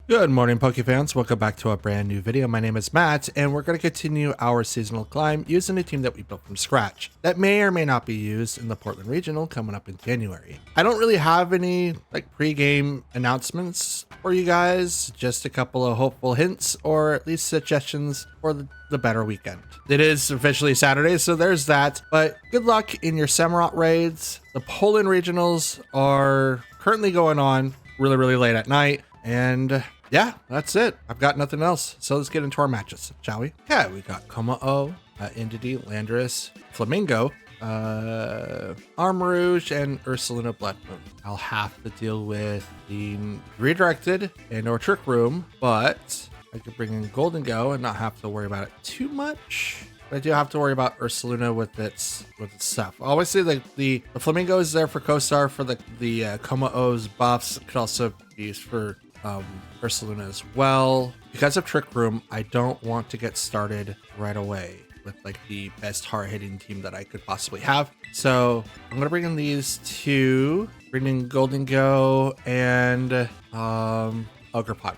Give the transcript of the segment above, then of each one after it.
Good morning, Pokefans. Welcome back to a brand new video. My name is Matt, and we're going to continue our seasonal climb using a team that we built from scratch that may or may not be used in the Portland Regional coming up in January. I don't really have any pre-game announcements for you guys, just a couple of hopeful hints or at least suggestions for the better weekend. It is officially Saturday, so there's that, but good luck in your Samurott raids. The Poland Regionals are currently going on really late at night, and yeah, that's it. I've got nothing else. So let's get into our matches, shall we? Okay, we got Como, Indity, Landorus, Flamingo, Armarouge, and Ursaluna Bloodmoon. I'll have to deal with the redirected and or trick room, but I could bring in Golden Go and not have to worry about it too much. But I do have to worry about Ursaluna with its stuff. Obviously, the Flamingo is there for co-star for the Como-O's buffs. It could also be used for Ursaluna as well. Because of Trick Room, I don't want to get started right away with the best hard-hitting team that I could possibly have. So I'm gonna bring in these two, bring in Golden Go and Ogre Pot.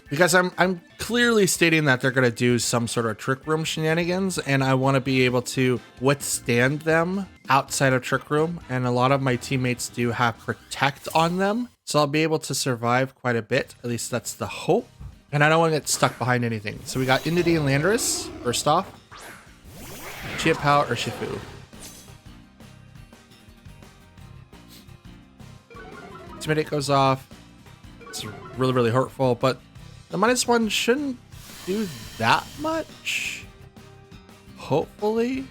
Because I'm clearly stating that they're gonna do some sort of Trick Room shenanigans, and I want to be able to withstand them outside of Trick Room, and a lot of my teammates do have Protect on them, so I'll be able to survive quite a bit. At least that's the hope, and I don't want to get stuck behind anything. So we got Indity and Landorus first off, Chiapao or Shifu. Intimidate goes off. It's really hurtful, but the -1 shouldn't do that much. Hopefully.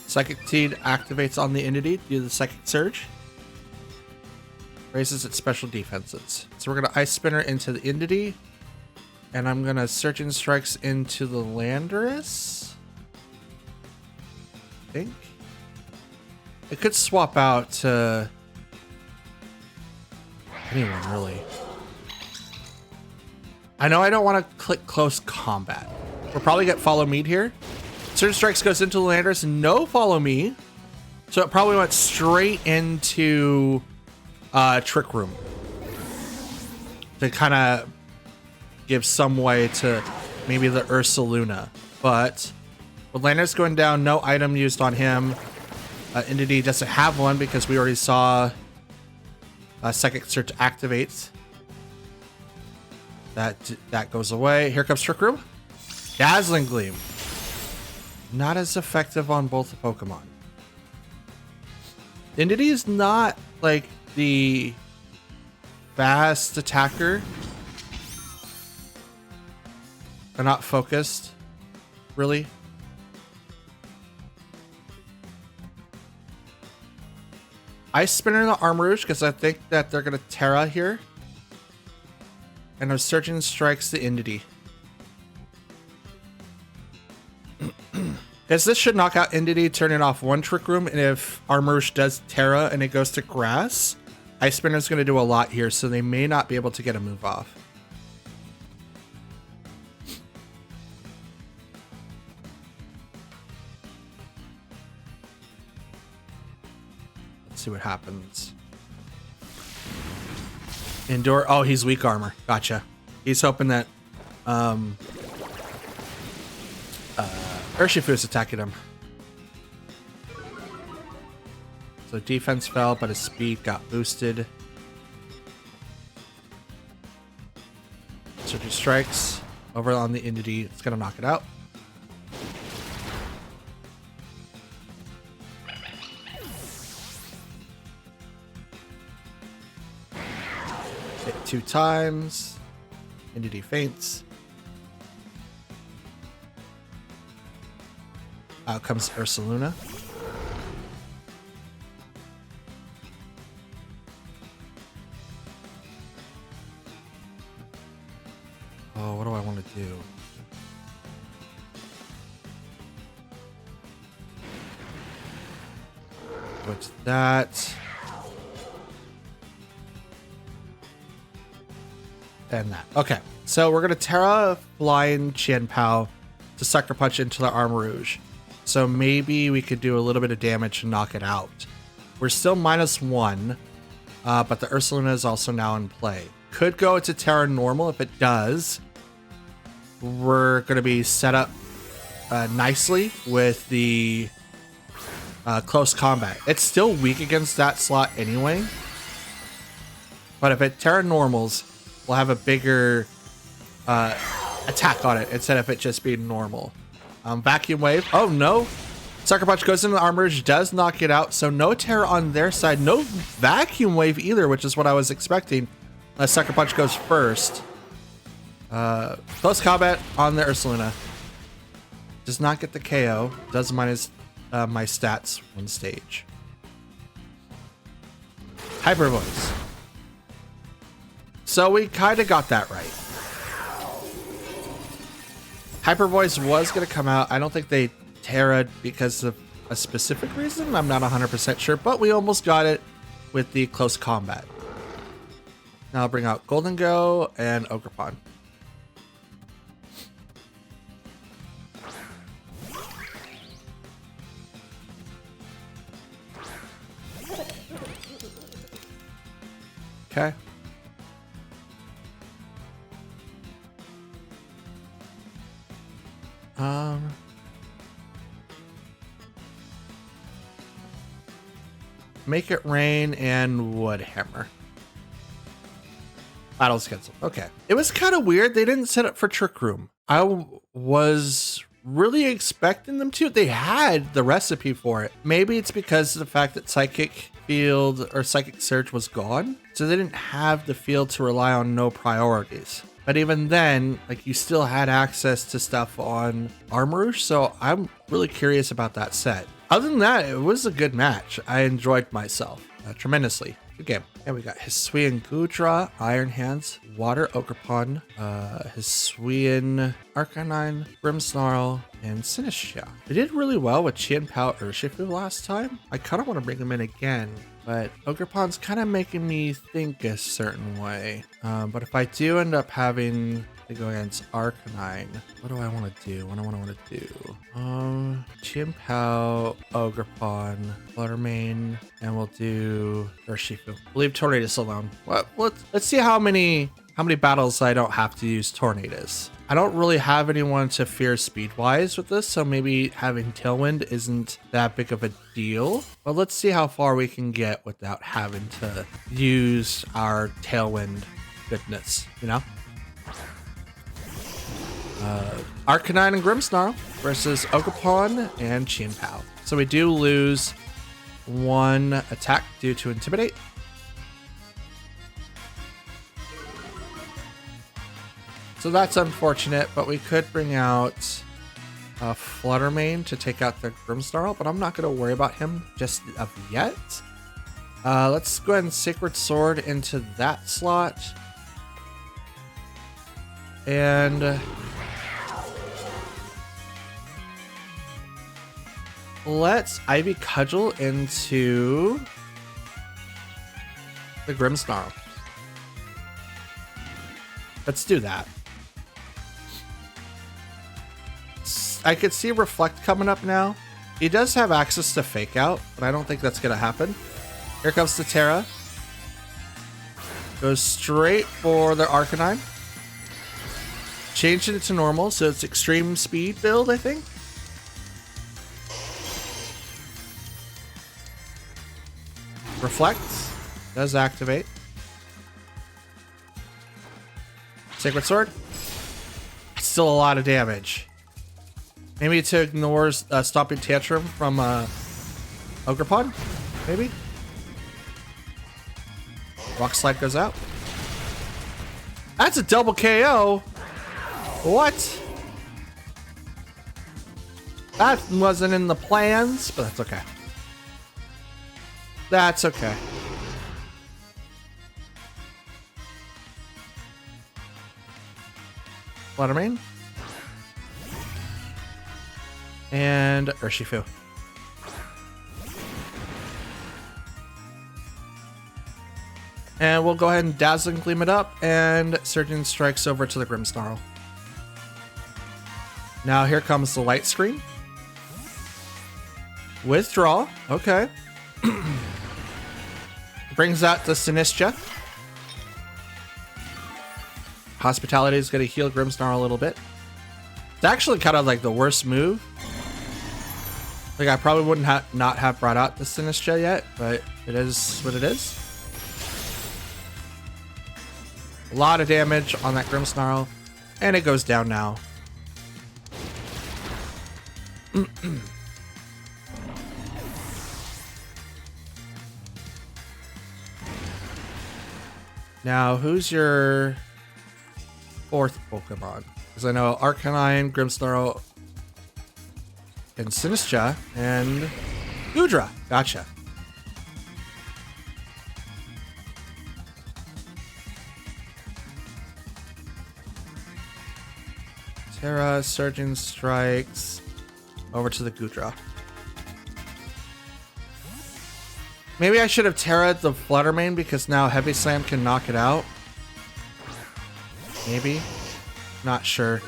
Psychic Seed activates on the Indity due to the Psychic Surge. Raises its special defenses. So we're going to Ice Spinner into the Indity, and I'm going to Surging Strikes into the Landorus. I think. It could swap out to anyone, really. I know I don't want to click close combat. We'll probably get Follow Me here. Surge Strikes goes into the Landorus, no Follow Me. So it probably went straight into Trick Room to kind of give some way to maybe the Ursaluna. But with Landorus going down, no item used on him. Indity doesn't have one because we already saw Psychic Surge activates. That goes away. Here comes Trick Room. Dazzling Gleam. Not as effective on both the Pokemon. Indity is not the fast attacker. They're not focused, really. Ice Spinner in the Armarouge because I think that they're going to Terra here. And I'm Surging Strikes the Indity. Because this should knock out Indity, turning off one Trick Room, and if Armarouge does Terra and it goes to Grass, Ice Spinner is going to do a lot here, so they may not be able to get a move off. Let's see what happens. Endure. Oh, he's weak armor. Gotcha. He's hoping that Urshifu's attacking him. So defense fell, but his speed got boosted. Surge Strikes over on the Indity. It's gonna knock it out. Hit 2 times. Indity faints. Out comes Ursaluna. Oh, what do I want to do? What's that? And that. Okay, so we're going to Terra Flying Chiapao to Sucker Punch into the Armarouge. So maybe we could do a little bit of damage and knock it out. We're still -1. but the Ursaluna is also now in play. Could go into Terra Normal. If it does, we're going to be set up nicely with the close combat. It's still weak against that slot anyway, but if it Terra Normals, we'll have a bigger attack on it instead of it just being normal. Vacuum Wave. Oh no! Sucker Punch goes into the armor, does knock it out, so no Terra on their side. No Vacuum Wave either, which is what I was expecting. Unless Sucker Punch goes first. Close combat on the Ursaluna. Does not get the KO. Does minus my stats one stage. Hyper Voice. So we kind of got that right. Hyper Voice was going to come out. I don't think they Terra'd because of a specific reason. I'm not 100% sure, but we almost got it with the close combat. Now I'll bring out Golden Go and Ogerpon. Okay. Make it rain and wood hammer. Battle schedule. Okay. It was kind of weird. They didn't set up for Trick Room. I was really expecting them to. They had the recipe for it. Maybe it's because of the fact that Psychic Field or Psychic Surge was gone. So they didn't have the field to rely on no priorities. But even then, like, you still had access to stuff on Armor, so I'm really curious about that set. Other than that, it was a good match. I enjoyed myself tremendously. Good game. And we got Hisuian Gudra, Iron Hands, Water Ogerpon, Hisuian Arcanine, Grimmsnarl, and Sinistcha. We did really well with Chien-Pao Urshifu last time. I kind of want to bring him in again, but Ogerpon's kind of making me think a certain way. But if I do end up having to go against Arcanine, what do I want to do? What do I want to do? Chien-Pao, Ogerpon, Fluttermane, and we'll do Urshifu. We'll leave Tornadus alone. Well, let's see how many battles I don't have to use Tornadus. I don't really have anyone to fear speed-wise with this, so maybe having Tailwind isn't that big of a deal. But let's see how far we can get without having to use our Tailwind goodness, you know? Arcanine and Grimmsnarl versus Ogerpon and Chien-Pao. So we do lose one attack due to Intimidate. So that's unfortunate, but we could bring out Fluttermane to take out the Grimmsnarl, but I'm not going to worry about him just of yet. Let's go ahead and Sacred Sword into that slot. And let's Ivy Cudgel into the Grimmsnarl. Let's do that. I could see Reflect coming up now. He does have access to Fake Out, but I don't think that's going to happen. Here comes the Terra. Goes straight for the Arcanine. Changed it to normal, so it's extreme speed build, I think. Reflects. Does activate. Sacred Sword. It's still a lot of damage. Maybe to ignore Stomping Tantrum from Ogerpon? Maybe? Rock Slide goes out. That's a double KO! What? That wasn't in the plans, but that's okay. That's okay. Fluttermane. And Urshifu. And we'll go ahead and Dazzling Gleam it up, and Surgeon Strikes over to the Grimmsnarl. Now here comes the Light Screen. Withdraw. Okay. Brings out the Sinistra. Hospitality is going to heal Grimmsnarl a little bit. It's actually kind of like the worst move. Like I probably wouldn't not have brought out the Sinistra yet, but it is what it is. A lot of damage on that Grimmsnarl, and it goes down now. Now, who's your fourth Pokemon? Because I know Arcanine, Grimmsnarl, and Sinistra, and Goodra. Gotcha. Terra, Surging Strikes, over to the Goodra. Maybe I should have Terra'd the Fluttermane because now Heavy Slam can knock it out. Maybe. Not sure.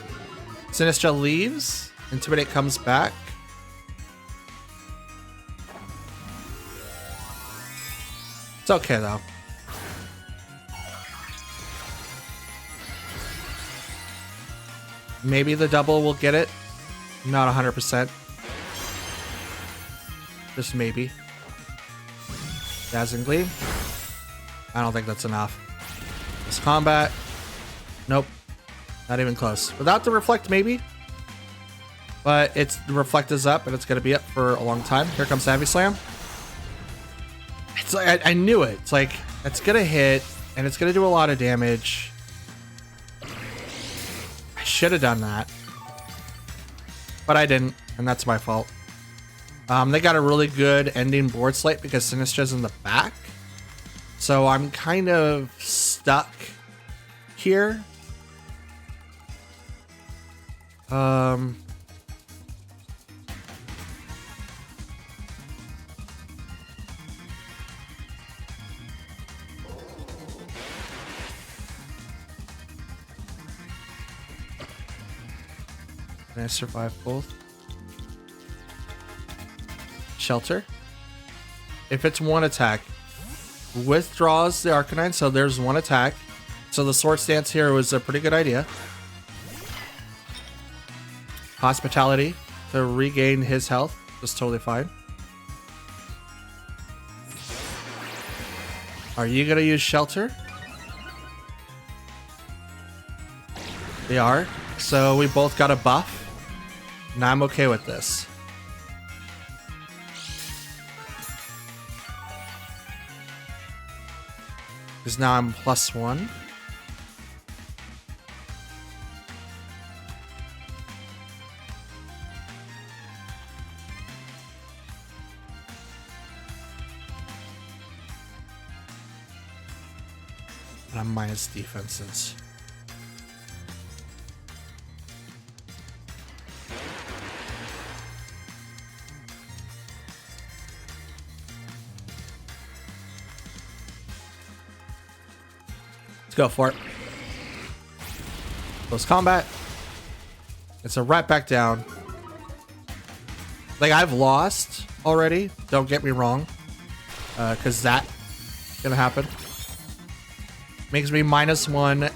Sinistra leaves. Intimidate comes back. It's okay though. Maybe the double will get it. Not 100%. Just maybe. Dazzling Gleam. I don't think that's enough. This combat. Nope. Not even close. Without the reflect, maybe. But the reflect is up and it's going to be up for a long time. Here comes the Heavy Slam. It's like, I knew it. It's like, it's going to hit and it's going to do a lot of damage. I should have done that. But I didn't, and that's my fault. They got a really good ending board slate because Sinistra's in the back. So I'm kind of stuck here. Can I survive both? Shelter. If it's one attack, withdraws the Arcanine, so there's one attack. So the Sword Stance here was a pretty good idea. Hospitality to regain his health. Just totally fine. Are you gonna use Shelter? They are. So we both got a buff. And I'm okay with this. Because now I'm +1. And I'm minus defenses. Go for it. Close combat. It's a right back down. Like I've lost already. Don't get me wrong. Cause that's gonna happen. Makes me -1.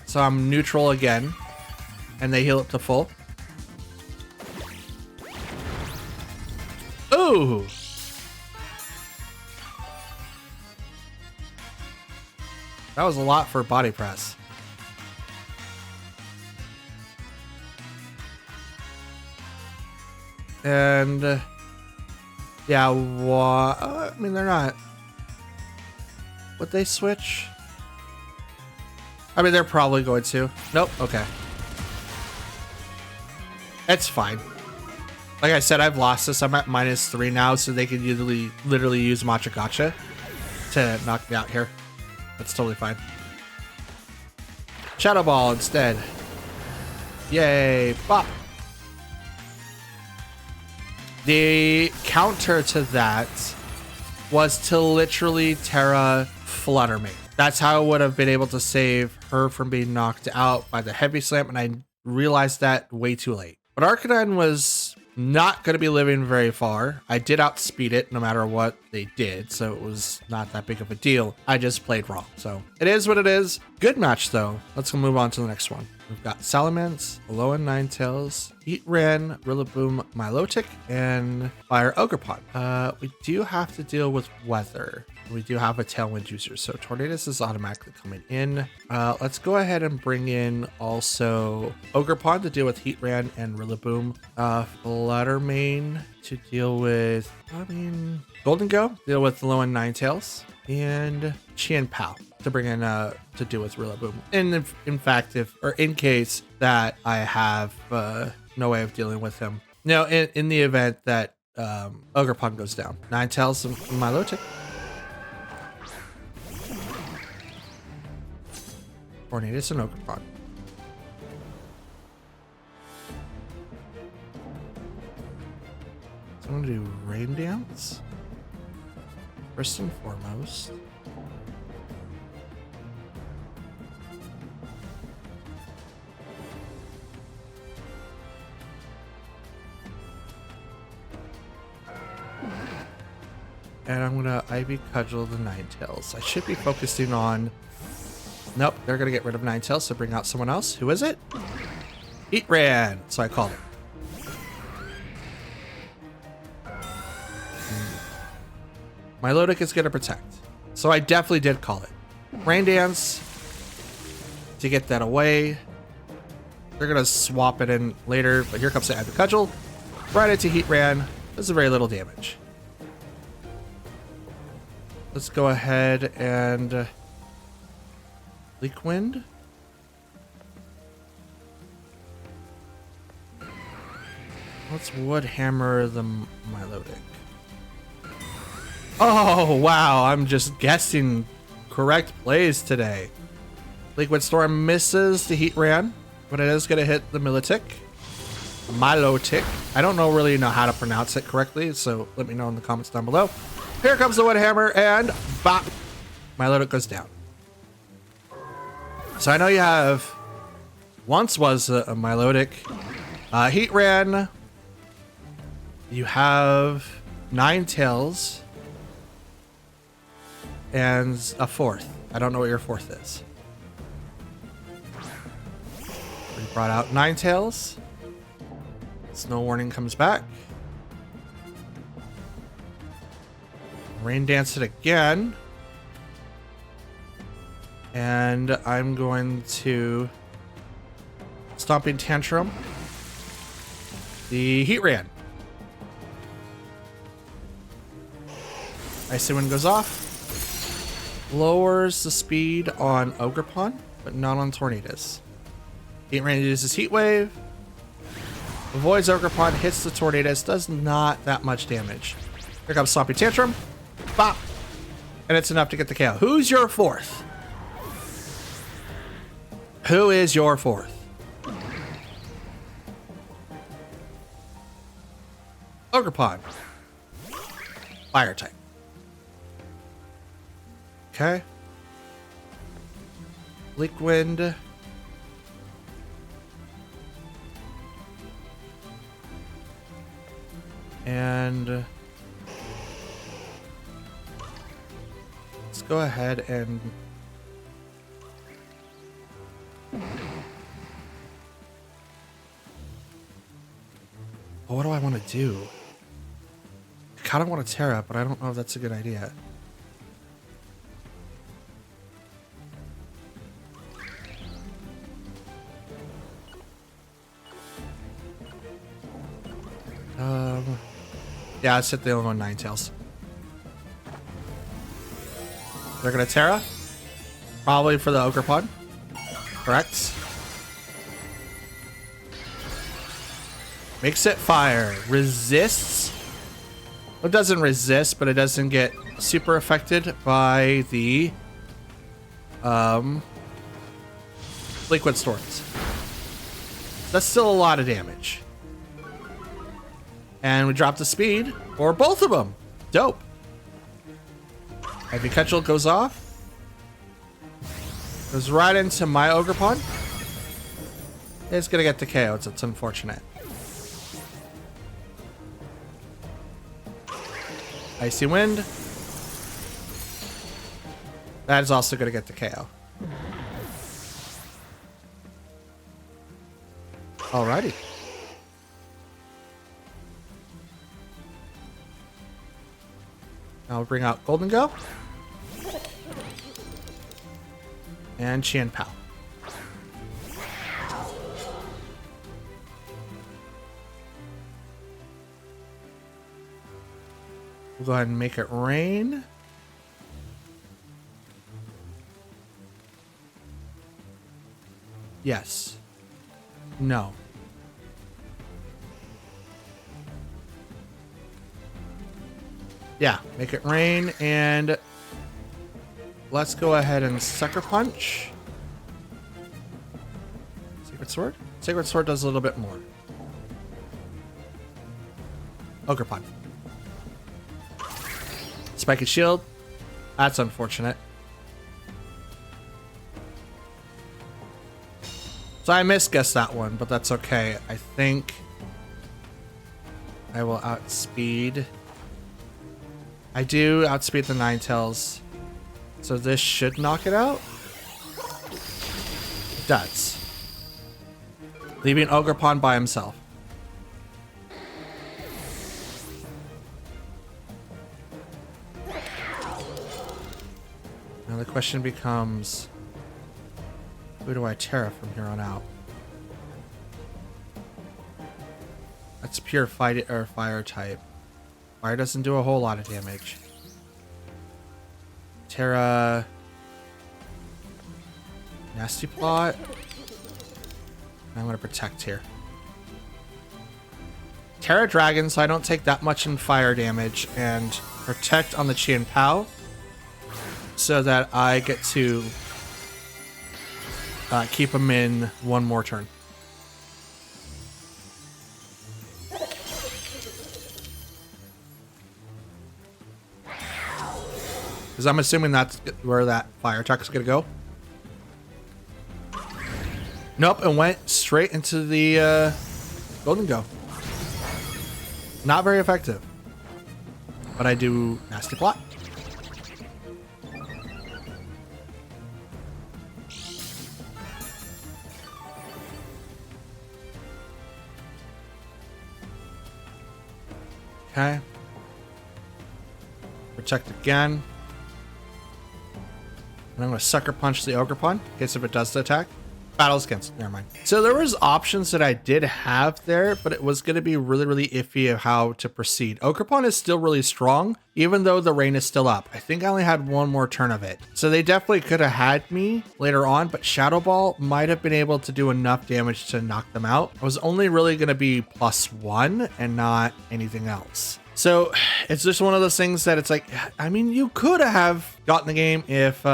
So I'm neutral again. And they heal up to full. Ooh. That was a lot for body press. And yeah, I mean, they're not. Would they switch? I mean, they're probably going to. Nope. Okay. It's fine. Like I said, I've lost this. I'm at -3 now, so they can literally use Matcha Gotcha to knock me out here. That's totally fine. Shadow Ball instead. Yay. Bop. The counter to that was to literally Terra Fluttermane. That's how I would have been able to save her from being knocked out by the Heavy Slam, and I realized that way too late. But Arcanine was not going to be living very far. I did outspeed it no matter what they did, so it was not that big of a deal. I just played wrong, so it is what it is. Good match, though. Let's move on to the next one. We've got Salamence, Alolan Ninetales, Heatran, Rillaboom, Milotic, and Fire Ogerpon. We do have to deal with weather. We do have a Tailwind user, so Tornadus is automatically coming in. Let's go ahead and bring in also Ogerpon to deal with Heatran and Rillaboom. Fluttermane to deal with, Golden Go, deal with Alolan Ninetales, and Chien-Pao to bring in to deal with Rillaboom. And in fact, in case that I have no way of dealing with him. No, in the event that Ogerpon goes down. Ninetales and Milotic. Tornadus and Ogerpon. So I'm gonna do Rain Dance first and foremost. And I'm gonna Ivy Cudgel the Ninetales. I should be focusing on. Nope, they're gonna get rid of Ninetales, so bring out someone else. Who is it? Heatran. So I called it. Milotic is gonna protect. So I definitely did call it. Rain Dance to get that away. They're gonna swap it in later, but here comes the Ivy Cudgel. Right into Heatran. Does very little damage. Let's go ahead and Leak Wind. Let's Wood Hammer the Milotic. Oh, wow. I'm just guessing correct plays today. Liquid Storm misses the Heatran, but it is going to hit the Milotic. I don't really know how to pronounce it correctly, so let me know in the comments down below. Here comes the Wood Hammer, and bop! Milotic goes down. So I know you have, once was a Milotic, Heatran, you have Ninetales, and a fourth. I don't know what your fourth is. We brought out Ninetales. Snow Warning comes back. Rain Dance it again. And I'm going to Stomping Tantrum the Heatran. Icy Wind goes off. Lowers the speed on Ogerpon, but not on Tornadus. Heatran uses Heat Wave. Avoids Ogerpon, hits the Tornadus, does not that much damage. Here comes Stomping Tantrum. Bop! And it's enough to get the KO. Who's your fourth? Who is your fourth? Ogerpon. Fire type. Okay. Leak Wind. And let's go ahead and what do I want to do? I kind of want to Terra, but I don't know if that's a good idea. Yeah, let's hit the Illinois Ninetales. They're gonna Terra? Probably for the Ogerpon. Correct. Makes it fire. Resists. Well, it doesn't resist, but it doesn't get super affected by the Liquid Storms. That's still a lot of damage. And we drop the speed for both of them. Dope. Ivy Cudgel goes off. Goes right into my Ogerpon. It's gonna get the KO. It's unfortunate. Icy Wind. That is also going to get the KO. Alrighty. I'll bring out Golden Go. And Qian Pao. We'll go ahead and make it rain. Yes. No. Yeah, make it rain, and let's go ahead and Sucker Punch. Sacred Sword? Sacred Sword does a little bit more. Ogre Punch. Spiky Shield. That's unfortunate. So I misguessed that one, but that's okay. I think I will outspeed. I do outspeed the Ninetales. So this should knock it out. It does. Leaving Ogerpon by himself. Now the question becomes, who do I Terra from here on out? That's pure fight or fire type. Fire doesn't do a whole lot of damage. Terra. Nasty Plot. I'm going to protect here. Terra Dragon, so I don't take that much in fire damage, and protect on the Qian Pao so that I get to keep him in one more turn. Because I'm assuming that's where that fire attack is going to go. Nope, and went straight into the Golden Go. Not very effective. But I do Nasty Plot. Okay. Protect again. And I'm going to Sucker Punch the Ogerpon in case if it does the attack. Battle's canceled. Never mind. So there was options that I did have there, but it was going to be really, really iffy of how to proceed. Ogerpon is still really strong, even though the rain is still up. I think I only had one more turn of it. So they definitely could have had me later on, but Shadow Ball might have been able to do enough damage to knock them out. I was only really going to be +1 and not anything else. So it's just one of those things that it's like, I mean, you could have gotten the game if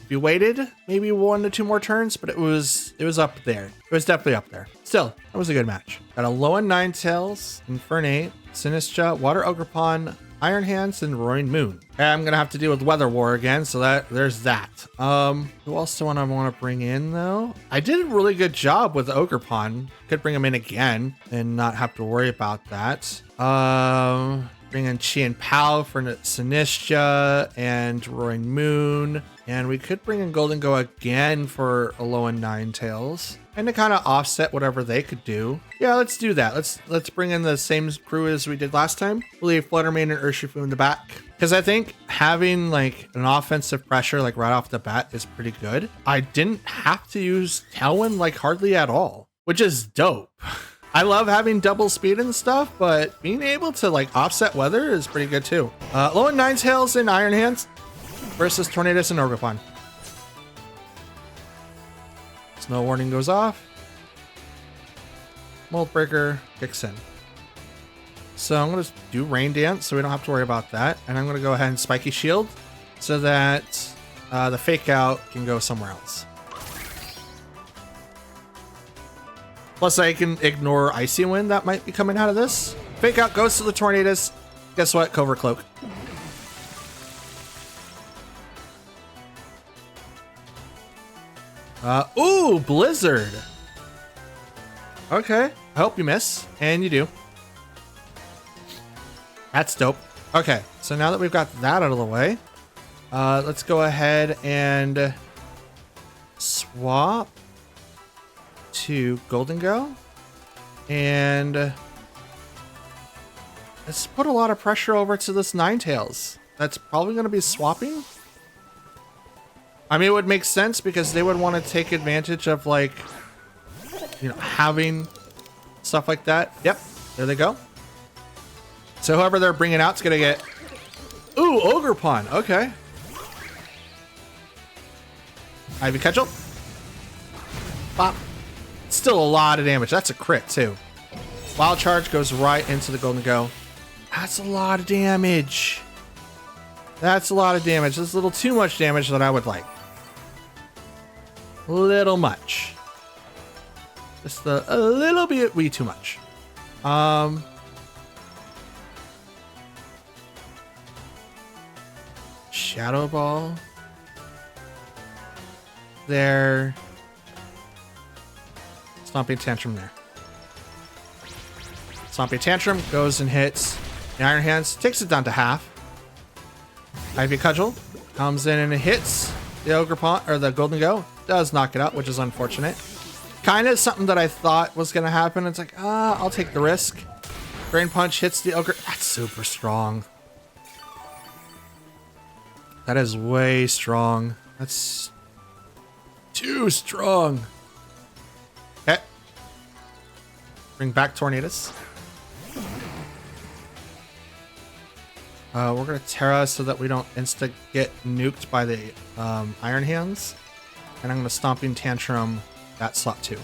you waited maybe 1 to 2 more turns, but it was up there. It was definitely up there. Still, that was a good match. Got a Alolan Ninetales, Infernape, Sinistra, Water Ogerpon, Iron Hands, and Roaring Moon. Okay, I'm gonna have to deal with Weather War again, so there's that. Who else do I want to bring in though? I did a really good job with Ogerpon. Could bring him in again and not have to worry about that. Bring in Qian Pao for Sinistra and Roaring Moon. And we could bring in Golden Go again for Alolan Ninetales. And to kind of offset whatever they could do. Yeah, let's do that. Let's bring in the same crew as we did last time. We'll leave Fluttermane and Urshifu in the back. Because I think having like an offensive pressure like right off the bat is pretty good. I didn't have to use Tailwind like hardly at all, which is dope. I love having double speed and stuff, but being able to like offset weather is pretty good too. Alolan Ninetales and Iron Hands versus Tornadus and Ogerpon. Snow Warning goes off. Mold Breaker kicks in. So I'm going to do Rain Dance so we don't have to worry about that. And I'm going to go ahead and Spiky Shield so that the Fake Out can go somewhere else. Plus I can ignore Icy Wind that might be coming out of this. Fake Out goes to the Tornadus. Guess what? Covert Cloak. Ooh, Blizzard. Okay, I hope you miss, and you do. That's dope. Okay, so now that we've got that out of the way, let's go ahead and swap to Golden Go. And let's put a lot of pressure over to this Ninetales. That's probably going to be swapping. I mean, it would make sense because they would want to take advantage of, like, you know, having stuff like that. Yep, there they go. So whoever they're bringing out is going to get... Ooh, Ogre Pawn. Okay. Ivy Cudgel. Pop. Still a lot of damage. That's a crit, too. Wild Charge goes right into the Golden Go. That's a lot of damage. That's a lot of damage. That's a little too much damage that I would like. A little much. Just a little bit way too much. Shadow Ball. There. Stomping Tantrum there. Stomping Tantrum goes and hits the Iron Hands, takes it down to half. Ivy Cudgel comes in and it hits the Ogre Pawn, or the Golden Go. Does knock it out, which is unfortunate. Kind of something that I thought was going to happen. It's like, I'll take the risk. Drain Punch hits the Ogre. That's super strong. That is way strong. That's too strong. Okay. Bring back Tornadus. We're going to Terra so that we don't insta get nuked by the Iron Hands. And I'm going to Stomping Tantrum that slot too.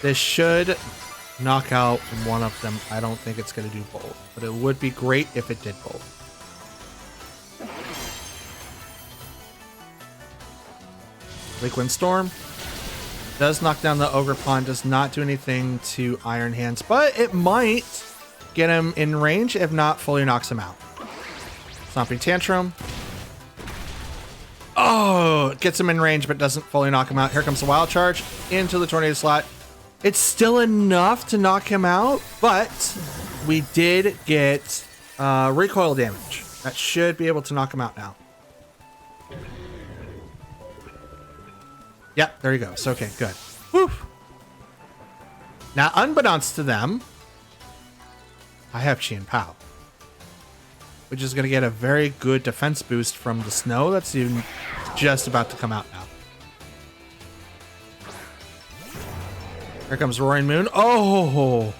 This should knock out one of them. I don't think it's going to do both, but it would be great if it did both. Liquid Storm does knock down the Ogre Pawn, does not do anything to Iron Hands, but it might get him in range, if not fully knocks him out. Stomping Tantrum. Oh, it gets him in range, but doesn't fully knock him out. Here comes the Wild Charge into the Tornado slot. It's still enough to knock him out, but we did get recoil damage. That should be able to knock him out now. Yep, there he goes. Okay, good. Whew. Now, unbeknownst to them, I have Chi and Pow, which is going to get a very good defense boost from the snow that's even just about to come out now. Here comes Roaring Moon. Oh!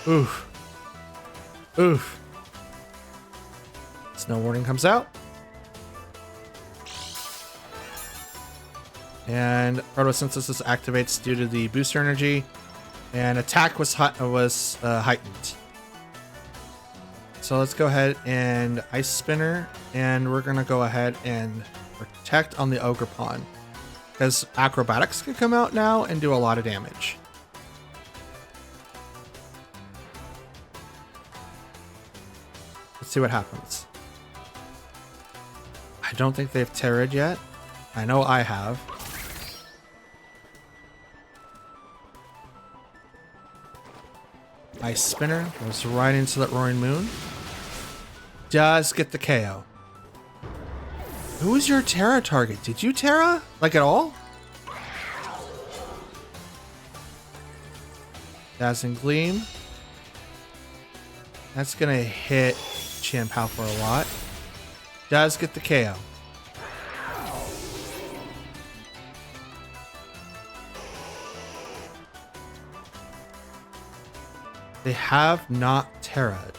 Oof. Oof. Snow Warning comes out. And Photosynthesis activates due to the booster energy. And attack was heightened. So let's go ahead and Ice Spinner. And we're going to go ahead and protect on the Ogre Pawn. Because Acrobatics can come out now and do a lot of damage. Let's see what happens. I don't think they've Terra'd yet. I know I have. Ice Spinner goes right into that Roaring Moon. Does get the KO. Who was your Terra target? Did you Terra? Like at all? Dazzling Gleam. That's gonna hit Chien-Pao for a lot. Does get the KO. They have not Terra'd.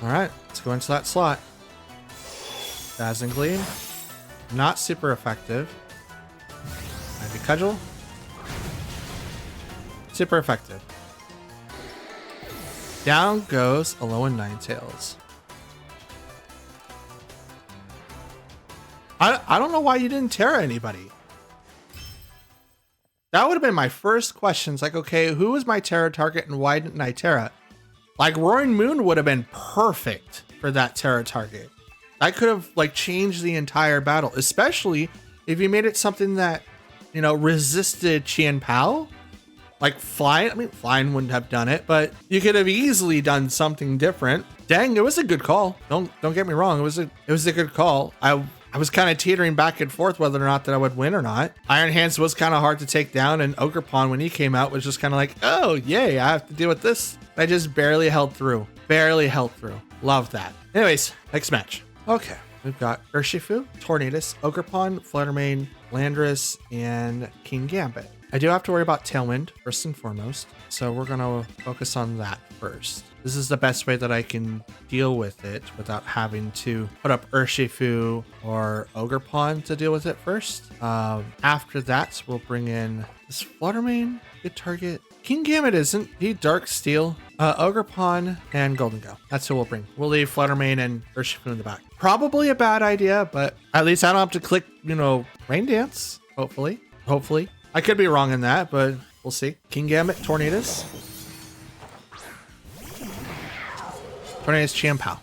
Alright, let's go into that slot. Dazzling Gleam. Not super effective. Ivy Cudgel. Super effective. Down goes Alolan Ninetales. I don't know why you didn't Terra anybody. That would have been my first question. It's like, okay, who was my Terra target and why didn't I Terra? Like, Roaring Moon would have been perfect for that Terra target. I could have like changed the entire battle, especially if you made it something that, you know, resisted Qian Pao. Like flying, I mean, flying wouldn't have done it, but you could have easily done something different. Dang, it was a good call. Don't get me wrong. It was a good call. I was kind of teetering back and forth whether or not that I would win or not. Iron Hands was kind of hard to take down, and Ogerpon, when he came out, was just kind of like, oh yay, I have to deal with this. I just barely held through. Barely held through. Love that. Anyways, next match. Okay, we've got Urshifu, Tornadus, Ogerpon, Fluttermane, Landorus, and King Gambit. I do have to worry about Tailwind first and foremost, so we're gonna focus on that first. This is the best way that I can deal with it without having to put up Urshifu or Ogerpon to deal with it first. After that, we'll bring in this Fluttermane, good target. King Gambit isn't. He Dark Steel, Ogerpon, and Golden Go. That's who we'll bring. We'll leave Fluttermane and Urshifu in the back. Probably a bad idea, but at least I don't have to click, you know, Rain Dance. Hopefully. I could be wrong in that, but we'll see. King Gambit, Tornadus. Tornadus, Qian Pao.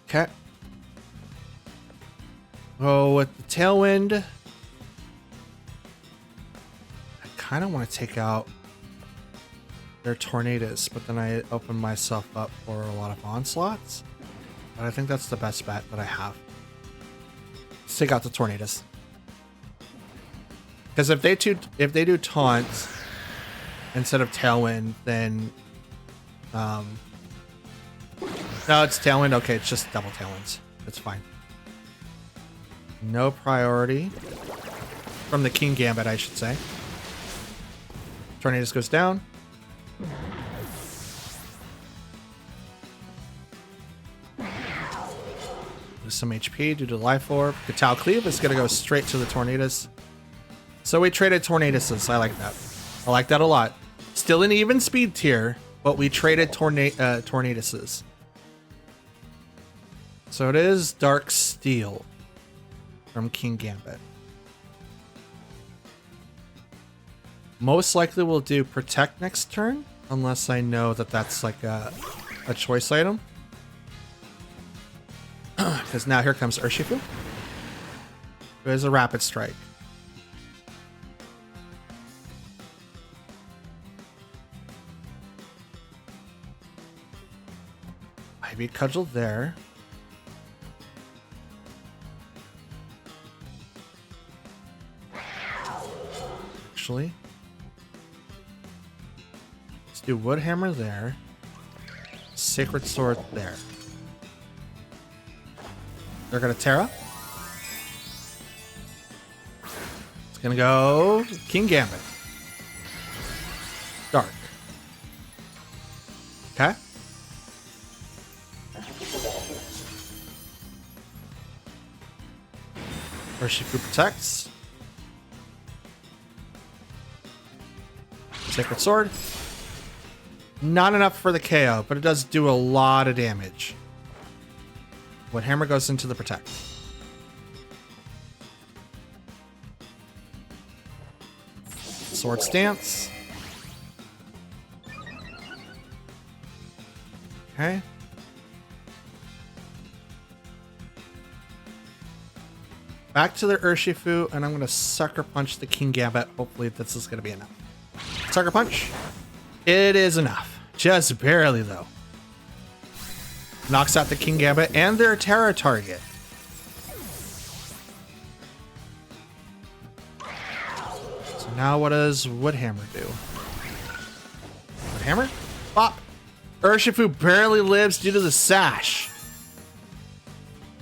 Okay. Oh, with the Tailwind, I kind of want to take out their Tornadus, but then I open myself up for a lot of onslaughts. But I think that's the best bet that I have. Let's take out the Tornadus. Because if they do taunts instead of Tailwind, then no, it's Tailwind. Okay, it's just double Tailwinds. It's fine. No priority from the King Gambit, I should say. Tornadus goes down. Lose some HP due to Life Orb. Katal Cleave is going to go straight to the Tornadus. So we traded Tornaduses. I like that. I like that a lot. Still an even speed tier, but we traded Tornaduses. So it is Dark Steel from King Gambit. Most likely we'll do Protect next turn, unless I know that that's like a choice item. Because now here comes Urshifu. There's a Rapid Strike. Ivy Cudgel there. Actually, let's do Wood Hammer there. Sacred Sword there. They're gonna Terra. It's gonna go King Gambit. Dark. Okay. Urshifu protects. Sacred Sword. Not enough for the KO, but it does do a lot of damage. Wood Hammer goes into the Protect. Sword Stance. Okay. Back to the Urshifu, and I'm going to Sucker Punch the King Gambit. Hopefully this is going to be enough. Sucker Punch. It is enough. Just barely, though. Knocks out the King Gambit and their Terra target. So now what does Wood Hammer do? Wood Hammer? Bop. Urshifu barely lives due to the Sash.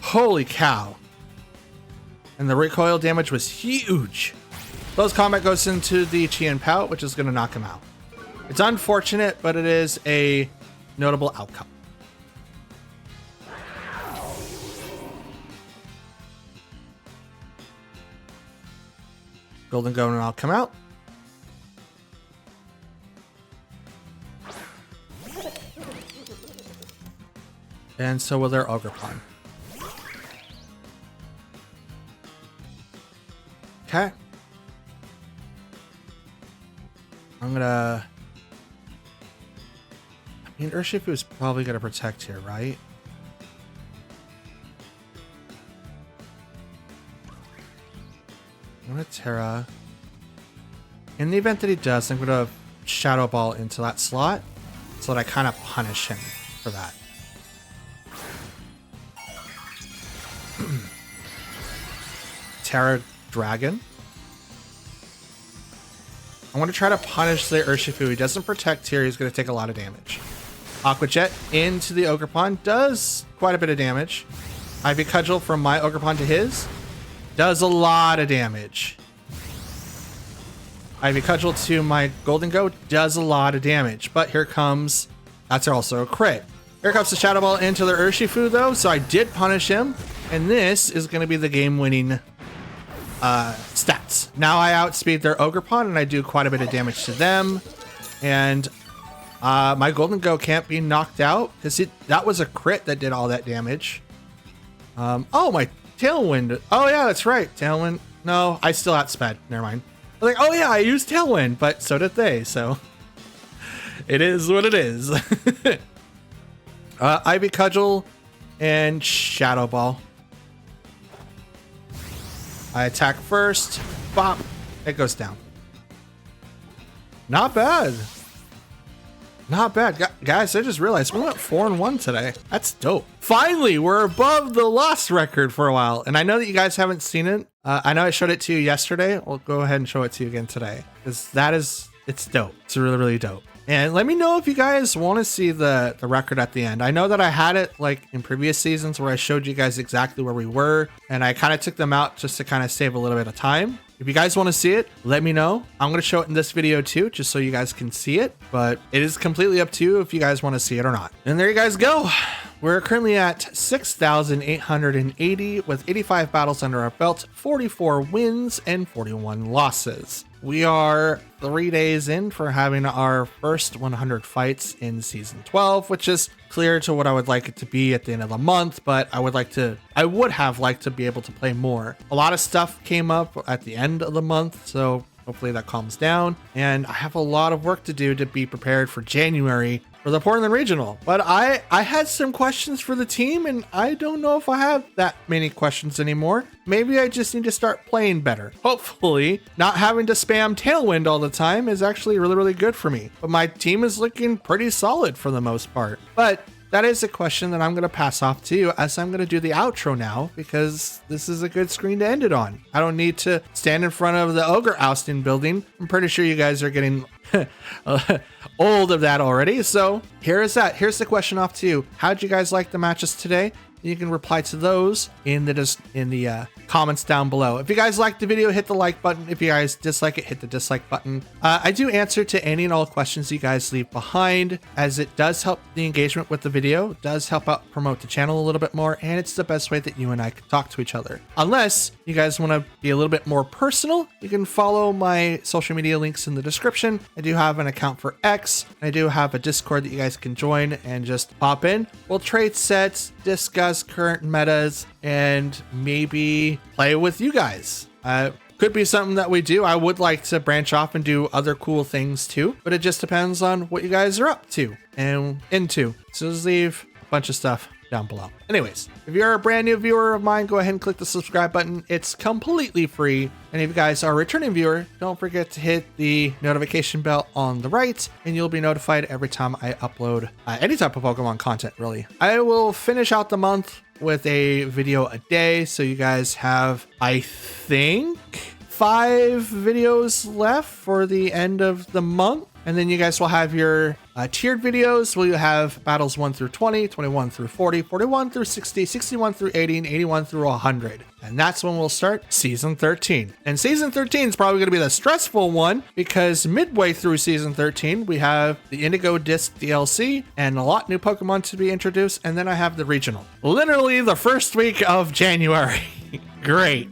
Holy cow. And the recoil damage was huge. Close combat goes into the Qian Pao, which is going to knock him out. It's unfortunate, but it is a notable outcome. Golden Go and I'll come out. And so will their Ogerpon. Okay. I'm I mean, Urshifu is probably going to protect here, right? I'm going to Terra. In the event that he does, I'm going to Shadow Ball into that slot so that I kind of punish him for that. Terra Dragon. I want to try to punish the Urshifu. He doesn't protect here. He's going to take a lot of damage. Aqua Jet into the Ogerpon does quite a bit of damage. Ivy Cudgel from my Ogerpon to his does a lot of damage. Ivy Cudgel to my Golden Go does a lot of damage. But here comes, that's also a crit. Here comes the Shadow Ball into the Urshifu though. So I did punish him. And this is going to be the game-winning stats. Now I outspeed their Ogerpon and I do quite a bit of damage to them. And my Golden Go can't be knocked out because that was a crit that did all that damage. Oh, my Tailwind. Oh yeah, that's right. Tailwind. No, I still outsped. Never mind. I was like, oh yeah, I used Tailwind, but so did they. So it is what it is. Ivy Cudgel and Shadow Ball. I attack first. Bop. It goes down. Not bad. Not bad. Guys, I just realized we went 4-1 today. That's dope. Finally, we're above the loss record for a while. And I know that you guys haven't seen it. I know I showed it to you yesterday. We'll go ahead and show it to you again today. Because it's dope. It's really, really dope. And let me know if you guys want to see the record at the end. I know that I had it like in previous seasons where I showed you guys exactly where we were. And I kind of took them out just to kind of save a little bit of time. If you guys want to see it, let me know. I'm going to show it in this video too, just so you guys can see it. But it is completely up to you if you guys want to see it or not. And there you guys go. We're currently at 6,880 with 85 battles under our belt, 44 wins and 41 losses. We are 3 days in for having our first 100 fights in season 12, which is clear to what I would like it to be at the end of the month, but I would have liked to be able to play more. A lot of stuff came up at the end of the month, so hopefully that calms down. And I have a lot of work to do to be prepared for January for the Portland Regional. But I had some questions for the team, and I don't know if I have that many questions anymore. Maybe I just need to start playing better. Hopefully, not having to spam Tailwind all the time is actually really, really good for me. But my team is looking pretty solid for the most part. But that is a question that I'm going to pass off to you as I'm going to do the outro now, because this is a good screen to end it on. I don't need to stand in front of the Ogre Oustin building. I'm pretty sure you guys are getting old of that already. So here's that. Here's the question off to you. How'd you guys like the matches today? You can reply to those in the comments down below. If you guys liked the video, hit the like button. If you guys dislike it, hit the dislike button. I do answer to any and all questions you guys leave behind, as it does help the engagement with the video, does help out promote the channel a little bit more, and it's the best way that you and I can talk to each other. Unless you guys want to be a little bit more personal, you can follow my social media links in the description. I do have an account for X. I do have a Discord that you guys can join and just pop in. We'll trade sets, discuss current metas, and maybe play with you guys. Could be something that we do. I would like to branch off and do other cool things too, but it just depends on what you guys are up to and into. So just leave a bunch of stuff down below. Anyways, if you're a brand new viewer of mine, go ahead and click the subscribe button. It's completely free. And if you guys are a returning viewer, don't forget to hit the notification bell on the right, and you'll be notified every time I upload any type of Pokemon content, really. I will finish out the month with a video a day. So you guys have, I think, 5 videos left for the end of the month. And then you guys will have your tiered videos where you have battles 1 through 20, 21 through 40, 41 through 60, 61 through 80, and 81 through 100. And that's when we'll start season 13. And season 13 is probably going to be the stressful one, because midway through season 13, we have the Indigo Disc DLC and a lot new Pokemon to be introduced. And then I have the regional. Literally the first week of January. Great.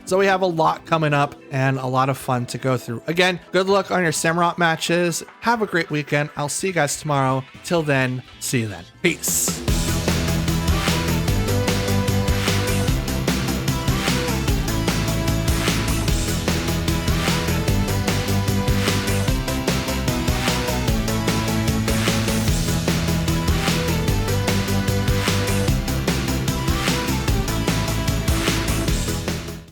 So we have a lot coming up and a lot of fun to go through. Again, good luck on your Samurott matches. Have a great weekend. I'll see you guys tomorrow. Till then, see you then. Peace.